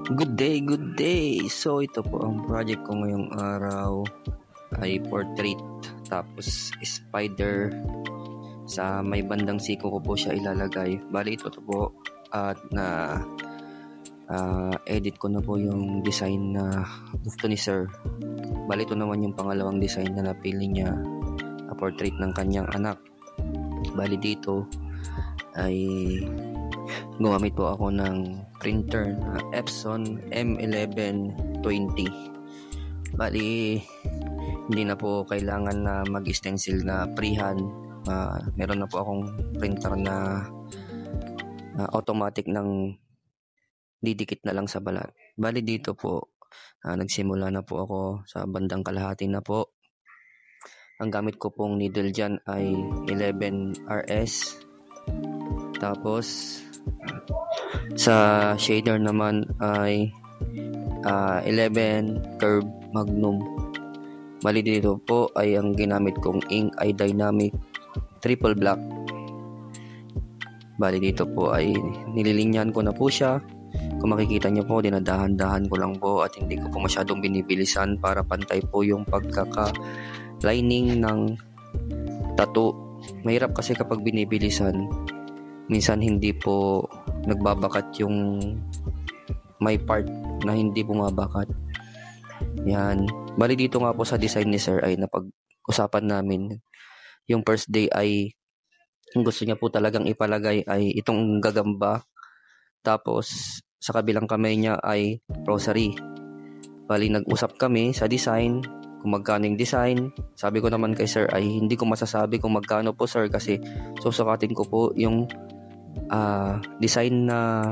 Good day, good day! So ito po ang project ko ngayong araw ay portrait tapos spider sa may bandang siko ko po siya ilalagay. Bali ito po at edit ko na po yung design na gusto ni sir. Bali ito naman yung pangalawang design na napili niya, portrait ng kanyang anak. Bali dito ay gumamit po ako ng printer na Epson M1120. Bali, hindi na po kailangan na mag-stencil na freehand. Meron na po akong printer na automatic ng didikit na lang sa balat. Bali dito po, nagsimula na po ako sa bandang kalahati na po. Ang gamit ko pong needle dyan ay 11RS. Tapos sa shader naman ay 11 Curve Magnum. Bali dito po ay ang ginamit kong ink ay Dynamic Triple Black. Bali dito po ay nililinyan ko na po siya. Kung makikita nyo po, dinadahan-dahan ko lang po at hindi ko po masyadong binibilisan para pantay po yung pagkaka-lining ng tattoo. Mahirap kasi kapag binibilisan, minsan hindi po nagbabakat yung may part na hindi bumabakat. Yan. Bali dito nga po sa design ni sir ay napag-usapan namin. Yung first day ay gusto niya po talagang ipalagay ay itong gagamba. Tapos sa kabilang kamay niya ay rosary. Bali nag-usap kami sa design kung magkano yung design. Sabi ko naman kay sir ay hindi ko masasabi kung magkano po sir kasi susukatin ko po yung design na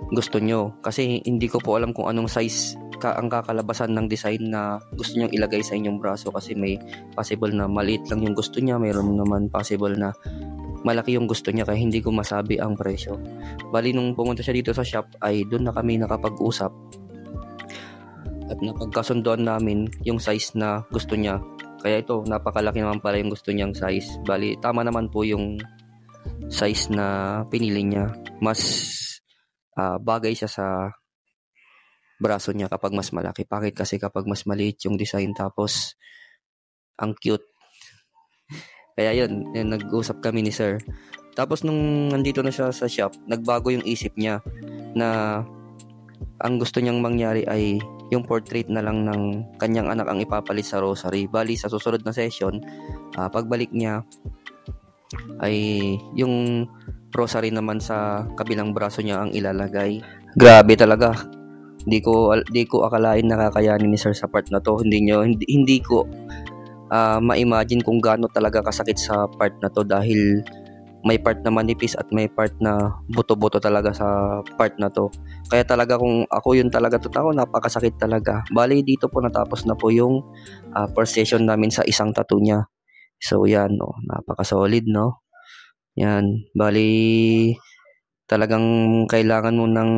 gusto nyo kasi hindi ko po alam kung anong size ang kakalabasan ng design na gusto nyong ilagay sa inyong braso kasi may possible na maliit lang yung gusto niya, mayroon naman possible na malaki yung gusto niya kaya hindi ko masabi ang presyo. Bali nung pumunta siya dito sa shop ay doon na kami nakapag-usap at napagkasundoan namin yung size na gusto niya. Kaya ito, napakalaki naman pala yung gusto niyang size. Bali tama naman po yung size na pinili niya. Mas bagay siya sa braso niya kapag mas malaki. Bakit kasi kapag mas maliit yung design tapos ang cute. Kaya yun, nag-usap kami ni sir. Tapos nung nandito na siya sa shop, nagbago yung isip niya na ang gusto niyang mangyari ay yung portrait na lang ng kanyang anak ang ipapalit sa rosary. Bali sa susunod na session, pagbalik niya ay yung rosary naman sa kabilang braso niya ang ilalagay. Grabe talaga. Hindi ko akalain na kakayanin ni sir sa part na to. Hindi ko ma-imagine kung gaano talaga kasakit sa part na to dahil may part na manipis at may part na buto-buto talaga sa part na to. Kaya talaga kung ako yun talaga totoo, napakasakit talaga. Bali dito po natapos na po yung first session namin sa isang tattoo niya. So yan, no, napaka-solid, no? Yan, bali talagang kailangan mo ng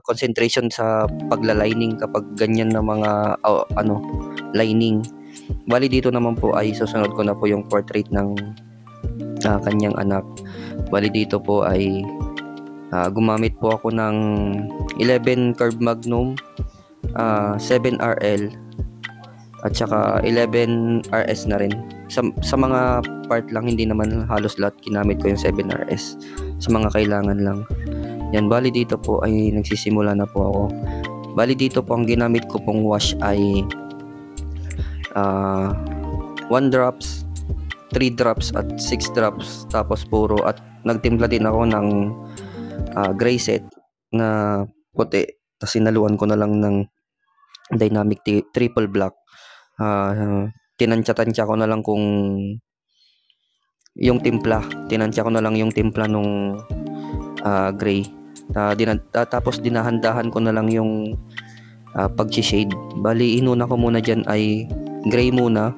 concentration sa paglalining kapag ganyan na mga lining. Bali dito naman po ay susunod ko na po yung portrait ng kanyang anak. Bali dito po ay gumamit po ako ng 11 Curve Magnum, 7RL at saka 11RS na rin. Sa mga part lang, hindi naman halos lahat ginamit ko yung 7RS. Sa mga kailangan lang. Yan, bali dito po ay nagsisimula na po ako. Bali dito po ang ginamit ko pong wash ay 1 drops, 3 drops at 6 drops tapos puro at nagtimpla din ako ng gray set na puti. Tapos sinaluan ko na lang ng Dynamic Triple Black. Tinansya ko na lang kung yung timpla. Tinansya ko na lang yung timpla nung gray. Tapos dinahandahan ko na lang yung pag-shade. Bali inuna ko muna dyan ay gray muna.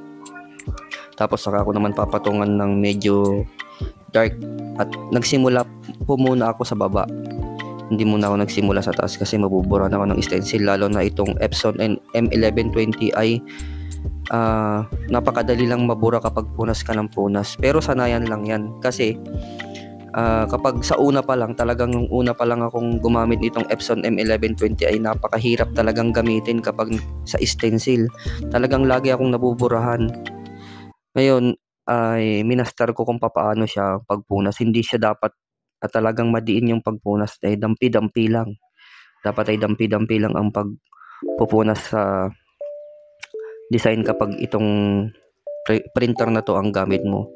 Tapos saka ako naman papatungan ng medyo dark. At nagsimula po muna ako sa baba. Hindi muna ako nagsimula sa taas kasi mabuburan ako ng stencil. Lalo na itong Epson M1120 ay napakadali lang mabura kapag punas ka ng punas. Pero sanayan lang yan. Kasi Kapag sa una pa lang, talagang yung una pa lang akong gumamit nitong Epson M1120 ay napakahirap talagang gamitin kapag sa stencil. Talagang lagi akong nabuburahan. Ngayon ay minastar ko kung papaano siya pagpunas. Hindi siya dapat talagang madiin yung pagpunas, ay dampi-dampi lang. Dapat ay dampi-dampi lang ang pagpupunas sa design kapag itong printer na to ang gamit mo.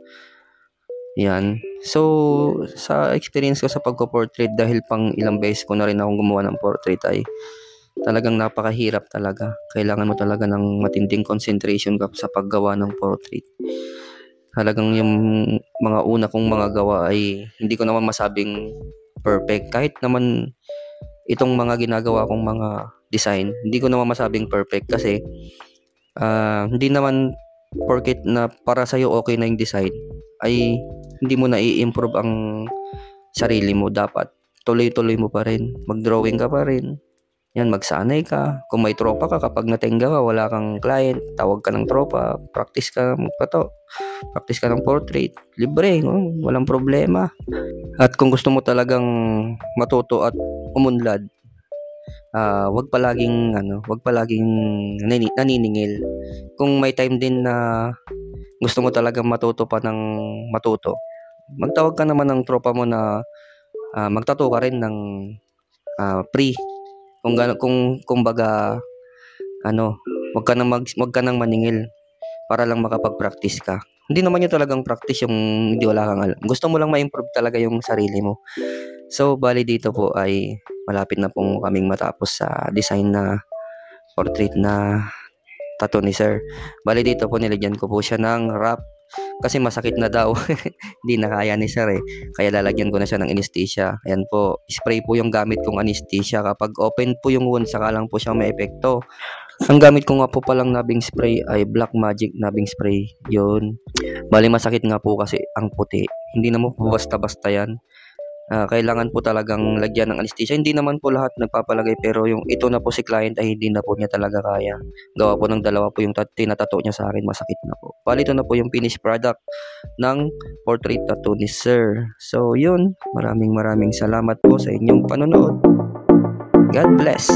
Yan. So, sa experience ko sa pagpo-portrait, dahil pang ilang beses ko na rin akong gumawa ng portrait, ay talagang napakahirap talaga. Kailangan mo talaga ng matinding concentration sa paggawa ng portrait. Talagang yung mga una kong mga gawa ay hindi ko naman masabing perfect. Kahit naman itong mga ginagawa kong mga design, hindi ko naman masabing perfect kasi hindi naman porket na para sa'yo okay na yung design ay hindi mo na i-improve ang sarili mo. Dapat tuloy-tuloy mo pa rin, mag-drawing ka pa rin, yan, magsanay ka. Kung may tropa ka, kapag natingga ka, wala kang client, tawag ka ng tropa, practice ka magpato, practice ka ng portrait, libre, walang problema. At kung gusto mo talagang matuto at umunlad, wag palaging naniningil. Kung may time din na gusto mo talagang matuto pa ng matuto, magtawag ka naman ng tropa mo na magtato ka rin ng free. Kumbaga wag ka nang maningil para lang makapag-practice ka. Hindi naman yung talagang practice yung hindi wala kang alam. Gusto mo lang ma-improve talaga yung sarili mo. So, bali dito po ay malapit na pong kaming matapos sa design na portrait na tattoo ni sir. Bali dito po nilagyan ko po siya ng wrap kasi masakit na daw. Hindi na kaya ni sir kaya lalagyan ko na siya ng anesthesia. Ayan po, spray po yung gamit kong anesthesia. Kapag open po yung wound, saka lang po siya may epekto. Ang gamit ko nga po palang numbing spray ay Black Magic numbing spray. Yun, bali masakit nga po kasi ang puti. Hindi naman po basta-basta yan. Kailangan po talagang lagyan ng anesthesia. Hindi naman po lahat nagpapalagay, pero yung ito na po si client ay hindi na po niya talaga kaya. Gawa po ng dalawa po yung tinatato niya sa akin, masakit na po. Bali ito na po yung finished product ng portrait tattoo ni sir. So yun, maraming salamat po sa inyong panonood. God bless.